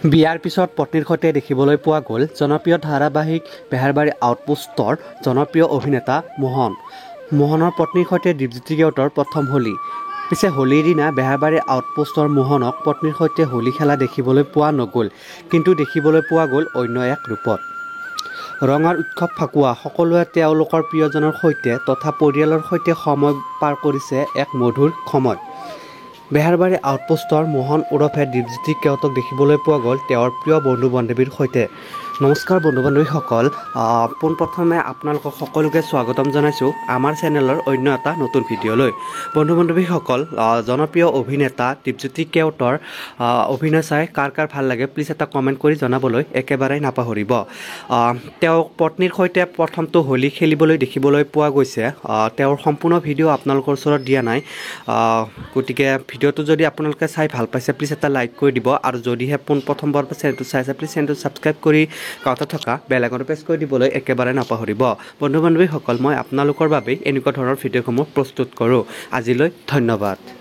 বিয়াৰ পিছত পত্নীৰ সৈতে দেখিবলৈ পোৱা গ'ল জনপ্ৰিয় ধাৰাবাহিক বেহাৰবাৰী আউটপোষ্টৰ জনপ্ৰিয় অভিনেতা মোহন। মোহনৰ পত্নীৰ সৈতে দীপজ্যোতি কেওটৰ প্ৰথম হোলী। পিছে হোলীৰ দিনা বেহাৰবাৰী আউটপোষ্টৰ মোহনক পত্নীৰ সৈতে হোলী খেলা দেখিবলৈ পোৱা নগ'ল, কিন্তু দেখিবলৈ পোৱা গ'ল অন্য এক ৰূপত। ৰঙৰ উৎসৱ ফাকুৱা সকলোৱে তেওঁলোকৰ প্ৰিয়জনৰ সৈতে তথা পৰিয়ালৰ সৈতে সময় পাৰ কৰিছে এক মধুৰ সময়। বেহাৰবাৰী আউটপোষ্টৰ মোহন ওৰফে দীপজ্যোতি কেওটক দেখিবলৈ পোৱা গ'ল তেওঁৰ প্ৰিয় বন্ধু-বান্ধৱীৰ সৈতে। নমস্কাৰ বন্ধু-বান্ধৱীসকল, পোনপ্ৰথমে আপোনালোকক সকলোকে স্বাগতম জনাইছোঁ আমাৰ চেনেলৰ অন্য এটা নতুন ভিডিঅ'লৈ। বন্ধু-বান্ধৱীসকল, জনপ্ৰিয় অভিনেতা দীপজ্যোতি কেওটৰ অভিনয় চাই কাৰ ভাল লাগে প্লিজ এটা কমেণ্ট কৰি জনাবলৈ একেবাৰে নাপাহৰিব। তেওঁ পত্নীৰ সৈতে প্ৰথমটো হোলী খেলিবলৈ দেখিবলৈ পোৱা গৈছে। তেওঁৰ সম্পূৰ্ণ ভিডিঅ' আপোনালোকৰ ওচৰত দিয়া নাই, গতিকে ভিডিঅ'টো যদি আপোনালোকে চাই ভাল পাইছে প্লিজ এটা লাইক কৰি দিব, আৰু যদিহে পোনপ্ৰথমবাৰ চেনেলটো চাইছে প্লিজ চেনেলটো ছাবস্ক্ৰাইব কৰি কাষতে থকা বেল আইকনটো প্ৰেছ কৰি দিবলৈ একেবাৰে নাপাহৰিব। বন্ধু-বান্ধৱীসকল, মই আপোনালোকৰ বাবে এনেকুৱা ধৰণৰ ভিডিঅ'সমূহ প্ৰস্তুত কৰোঁ। আজিলৈ ধন্যবাদ।